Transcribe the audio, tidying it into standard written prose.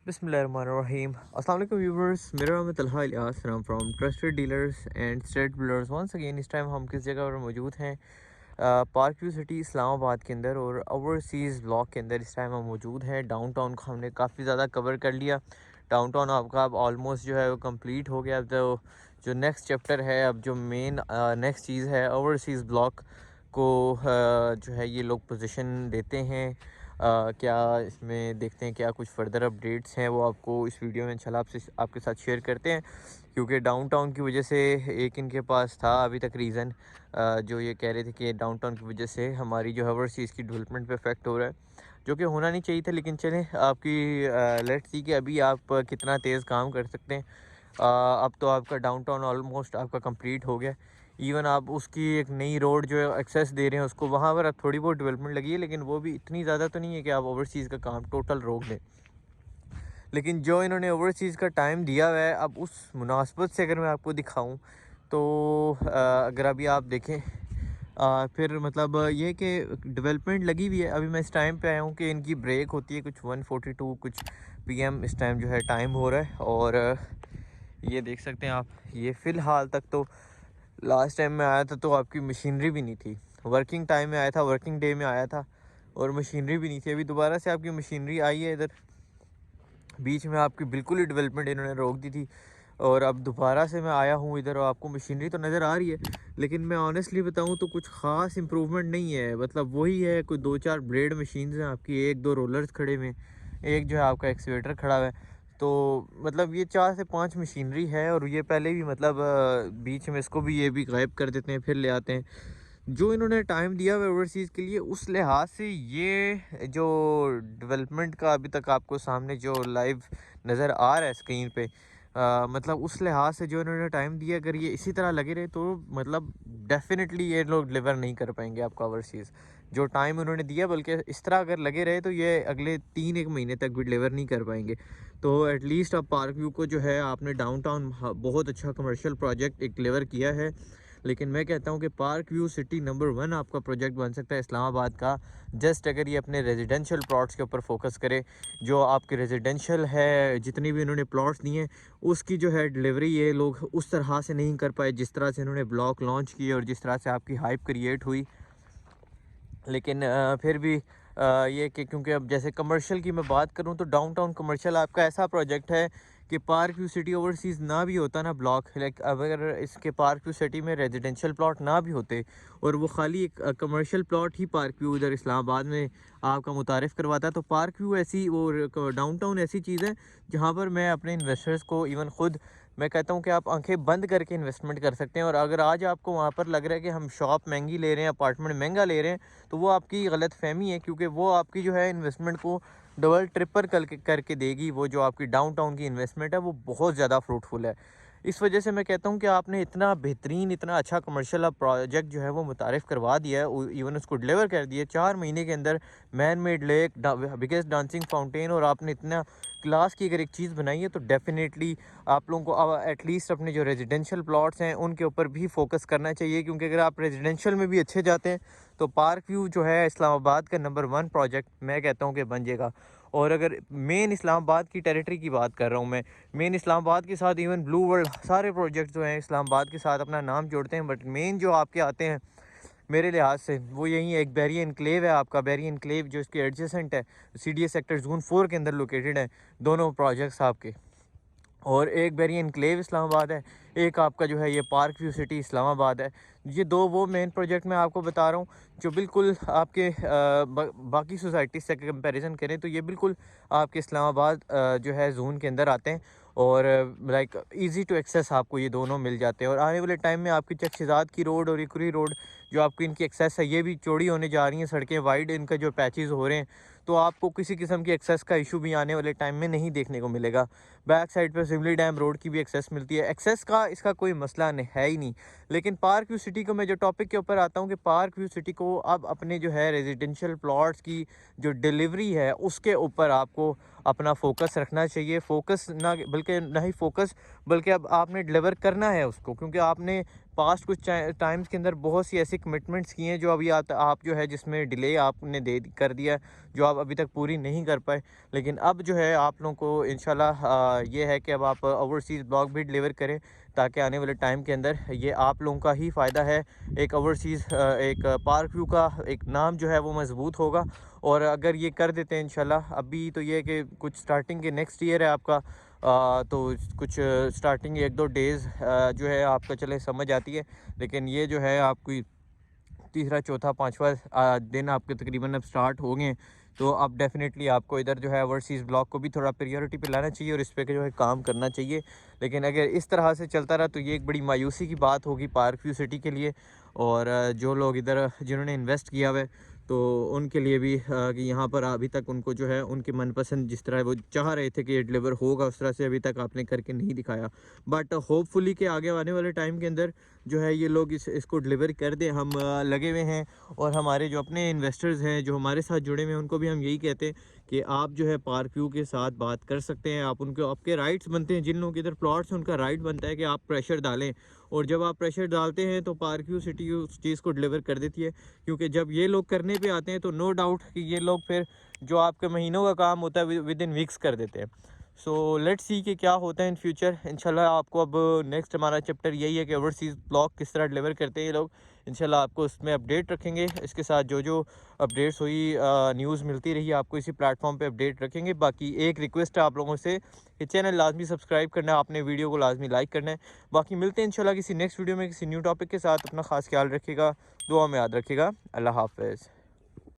Bismillahirrahmanirrahim. Assalamu alaikum viewers. मेरा नाम है Talha Ilyas and I'm from Trusted Dealers and State Builders. Once again इस time हम किस जगह पर मौजूद हैं? पार्क व्यू सिटी इस्लामाबाद के अंदर और ओवरसीज़ ब्लॉक के अंदर इस टाइम हम मौजूद हैं। डाउनटाउन को हमने काफ़ी ज़्यादा कवर कर लिया। डाउनटाउन आपका अब ऑलमोस्ट जो है वो कंप्लीट हो गया। अब तो जो नेक्स्ट चैप्टर है, अब जो मेन नेक्स्ट चीज़ है, ओवरसीज़ ब्लॉक को जो है ये लोग पोजीशन देते हैं। क्या इसमें देखते हैं क्या कुछ फर्दर अपडेट्स हैं, वो आपको इस वीडियो में इंशाल्लाह आपके साथ शेयर करते हैं। क्योंकि डाउनटाउन की वजह से एक इनके पास था अभी तक रीज़न, जो ये कह रहे थे कि डाउनटाउन की वजह से हमारी जो है ओवरसीज़ की डेवलपमेंट पे इफेक्ट हो रहा है, जो कि होना नहीं चाहिए था। लेकिन चलें, आपकी लेट्स सी कि अभी आप कितना तेज़ काम कर सकते हैं। अब तो आपका डाउनटाउन ऑलमोस्ट आपका कंप्लीट हो गया। इवन आप उसकी एक नई रोड जो है एक्सेस दे रहे हैं उसको, वहाँ पर अब थोड़ी बहुत डेवलपमेंट लगी है, लेकिन वो भी इतनी ज़्यादा तो नहीं है कि आप ओवरसीज़ का काम टोटल रोक दें। लेकिन जो इन्होंने ओवरसीज़ का टाइम दिया हुआ है, अब उस मुनासबत से अगर मैं आपको दिखाऊं तो अगर अभी आप देखें, फिर मतलब ये कि डेवलपमेंट लगी हुई है। अभी मैं इस टाइम पे आया हूँ कि इनकी ब्रेक होती है कुछ 1:42 कुछ PM इस टाइम जो है टाइम हो रहा है। और ये देख सकते हैं आप, ये फ़िलहाल तक तो लास्ट टाइम में आया था तो आपकी मशीनरी भी नहीं थी। वर्किंग टाइम में आया था, वर्किंग डे में आया था और मशीनरी भी नहीं थी। अभी दोबारा से आपकी मशीनरी आई है इधर। बीच में आपकी बिल्कुल ही डेवलपमेंट इन्होंने रोक दी थी और अब दोबारा से मैं आया हूँ इधर और आपको मशीनरी तो नज़र आ रही है। लेकिन मैं ऑनेस्टली बताऊँ तो कुछ ख़ास इम्प्रूवमेंट नहीं है। मतलब वही है, कोई 2-4 ब्लेड मशीन्स हैं आपकी, 1-2 रोलर्स खड़े हुए, एक जो है आपका एक्सवेटर खड़ा हुआ है। तो मतलब ये 4 से 5 मशीनरी है और ये पहले भी मतलब बीच में इसको भी ये भी गायब कर देते हैं, फिर ले आते हैं। जो इन्होंने टाइम दिया हुआ ओवरसीज़ के लिए, उस लिहाज से ये जो डेवलपमेंट का अभी तक आपको सामने जो लाइव नज़र आ रहा है स्क्रीन पे, मतलब उस लिहाज से जो इन्होंने टाइम दिया, अगर ये इसी तरह लगे रहे तो मतलब डेफिनेटली ये लोग डिलीवर नहीं कर पाएंगे आपका ओवरसीज़ जो टाइम उन्होंने दिया। बल्कि इस तरह अगर लगे रहे तो ये अगले 3-1 महीने तक भी डिलीवर नहीं कर पाएंगे। तो एटलीस्ट अब पार्क व्यू को जो है आपने डाउनटाउन बहुत अच्छा कमर्शियल प्रोजेक्ट एक डिलीवर किया है। लेकिन मैं कहता हूँ कि पार्क व्यू सिटी नंबर 1 आपका प्रोजेक्ट बन सकता है इस्लामाबाद का, जस्ट अगर ये अपने रेजिडेंशियल प्लॉट्स के ऊपर फोकस करे। जो आपके रेजिडेंशियल है, जितनी भी इन्होंने प्लॉट्स दिए हैं, उसकी जो है डिलीवरी ये लोग उस तरह से नहीं कर पाए जिस तरह से इन्होंने ब्लॉक लॉन्च किए और जिस तरह से आपकी हाइप क्रिएट हुई। लेकिन फिर भी ये कि क्योंकि अब जैसे कमर्शियल की मैं बात करूं तो डाउनटाउन कमर्शियल आपका ऐसा प्रोजेक्ट है कि पार्क व्यू सिटी ओवरसीज़ ना भी होता ना ब्लॉक, लाइक अब अगर इसके पार्क व्यू सिटी में रेजिडेंशियल प्लॉट ना भी होते और वो खाली एक कमर्शियल प्लॉट ही पार्क व्यू इधर इस्लामाबाद में आपका मुतारिफ़ करवाता, तो पार्क व्यू ऐसी वो डाउनटाउन ऐसी चीज़ है जहाँ पर मैं अपने इन्वेस्टर्स को इवन खुद मैं कहता हूँ कि आप आंखें बंद करके इन्वेस्टमेंट कर सकते हैं। और अगर आज आपको वहाँ पर लग रहा है कि हम शॉप महंगी ले रहे हैं, अपार्टमेंट महंगा ले रहे हैं, तो वो आपकी गलत फहमी है, क्योंकि वो आपकी जो है इन्वेस्टमेंट को डबल ट्रिपल करके देगी। वो जो आपकी डाउनटाउन की इन्वेस्टमेंट है वो बहुत ज़्यादा फ्रूटफुल है। इस वजह से मैं कहता हूँ कि आपने इतना बेहतरीन, इतना अच्छा कमर्शियल प्रोजेक्ट जो है वो मुतारिफ़ करवा दिया है, इवन उसको डिलीवर कर दिया 4 महीने के अंदर। Man made lake, biggest dancing fountain, और आपने इतना क्लास की अगर एक चीज़ बनाई है तो डेफिनेटली आप लोगों को अब एटलीस्ट अपने जो रेजिडेंशियल प्लॉट्स हैं उनके ऊपर भी फोकस करना चाहिए। क्योंकि अगर आप रेजिडेंशियल में भी अच्छे जाते हैं तो पार्क व्यू जो है इस्लामाबाद का नंबर 1 प्रोजेक्ट मैं कहता हूँ कि बन जाएगा। और अगर मेन इस्लामाबाद की टेरिटरी की बात कर रहा हूँ मैं, मेन इस्लामाबाद के साथ इवन ब्लू वर्ल्ड सारे प्रोजेक्ट जो हैं इस्लामाबाद के साथ अपना नाम जोड़ते हैं, बट मेन जो आपके आते हैं मेरे लिहाज से वो यही है। एक बैरी एनक्लेव है आपका, बैरी एनक्लेव जो इसके एडजेसेंट है, CDA सेक्टर जोन 4 के अंदर लोकेटेड है दोनों प्रोजेक्ट्स आपके। और एक बैरी एनक्लेव इस्लामाबाद है, एक आपका जो है ये पार्क व्यू सिटी इस्लामाबाद है। ये दो वो मेन प्रोजेक्ट मैं आपको बता रहा हूँ जो बिल्कुल आपके बाकी सोसाइटी से कंपैरिजन करें तो ये बिल्कुल आपके इस्लामाबाद जो है जोन के अंदर आते हैं। और लाइक इजी टू एक्सेस आपको ये दोनों मिल जाते हैं। और आने वाले टाइम में आपकी चक शहजाद की रोड और इकरी रोड जो आपकी इनकी एक्सेस है ये भी चौड़ी होने जा रही हैं, सड़कें वाइड इनका जो पैचेस हो रहे हैं, तो आपको किसी किस्म की एक्सेस का इशू भी आने वाले टाइम में नहीं देखने को मिलेगा। बैक साइड पर सिमली डैम रोड की भी एक्सेस मिलती है, एक्सेस का इसका कोई मसला है ही नहीं। लेकिन पार्क व्यू सिटी को मैं जो टॉपिक के ऊपर आता हूँ कि पार्क व्यू सिटी को अब अपने जो है रेजिडेंशियल प्लॉट्स की जो डिलीवरी है उसके ऊपर आपको अपना फोकस रखना चाहिए। फोकस ना बल्कि ना ही फोकस बल्कि अब आपने डिलीवर करना है उसको, क्योंकि आपने पास्ट कुछ टाइम्स के अंदर बहुत सी ऐसी कमिटमेंट्स की हैं जो अभी आप जो है जिसमें डिले आपने दे कर दिया, जो आप अभी तक पूरी नहीं कर पाए, लेकिन अब जो है आप लोगों को इंशाल्लाह ये है कि अब आप ओवरसीज़ ब्लॉक भी डिलीवर करें, ताकि आने वाले टाइम के अंदर ये आप लोगों का ही फ़ायदा है। एक ओवरसीज़ एक पार्क व्यू का एक नाम जो है वो मज़बूत होगा। और अगर ये कर देते हैं इंशाल्लाह, अभी तो ये है कि कुछ स्टार्टिंग के नेक्स्ट ईयर है आपका, तो कुछ स्टार्टिंग 1-2 डेज़ जो है आपका चले समझ आती है, लेकिन ये जो है आपकी तीसरा, चौथा, पाँचवा दिन आपके तकरीबन अब स्टार्ट हो गए। तो अब डेफ़िनेटली आपको इधर जो है ओवरसीज़ ब्लॉक को भी थोड़ा प्रायोरिटी पे लाना चाहिए और इस पे जो है काम करना चाहिए। लेकिन अगर इस तरह से चलता रहा तो ये एक बड़ी मायूसी की बात होगी पार्क व्यू सिटी के लिए। और जो लोग इधर जिन्होंने इन्वेस्ट किया हुआ है, तो उनके लिए भी कि यहाँ पर अभी तक उनको जो है उनकी मनपसंद जिस तरह वो चाह रहे थे कि ये डिलीवर होगा, उस तरह से अभी तक आपने करके नहीं दिखाया। बट होपफुली कि आगे आने वाले टाइम के अंदर जो है ये लोग इसको डिलीवर कर दें। हम लगे हुए हैं, और हमारे जो अपने इन्वेस्टर्स हैं जो हमारे साथ जुड़े हुए हैं, उनको भी हम यही कहते हैं कि आप जो है पार्क व्यू के साथ बात कर सकते हैं। आप उनको, आपके राइट्स बनते हैं, जिन लोगों के इधर प्लॉट्स हैं उनका राइट बनता है कि आप प्रेशर डालें। और जब आप प्रेशर डालते हैं तो पार्क व्यू सिटी उस चीज़ को डिलीवर कर देती है, क्योंकि जब ये लोग करने पे आते हैं तो नो डाउट कि ये लोग फिर जो आपके महीनों का काम होता है विद इन वीक्स कर देते हैं। सो लेट्स सी कि क्या होता है इन फ्यूचर। इंशाल्लाह आपको अब नेक्स्ट हमारा चैप्टर यही है कि ओवरसीज़ ब्लॉक किस तरह डिलीवर करते हैं ये लोग। इंशाल्लाह आपको उसमें अपडेट रखेंगे, इसके साथ जो जो अपडेट्स हुई न्यूज़ मिलती रही आपको इसी प्लेटफॉर्म पे अपडेट रखेंगे। बाकी एक रिक्वेस्ट है आप लोगों से कि चैनल लाजमी सब्सक्राइब करना है, आपने वीडियो को लाजमी लाइक करना है। बाकी मिलते हैं इंशाल्लाह किसी नेक्स्ट वीडियो में किसी न्यू टॉपिक के साथ। अपना खास ख्याल रखिएगा, दुआ में याद रखिएगा। अल्लाह हाफ़िज़।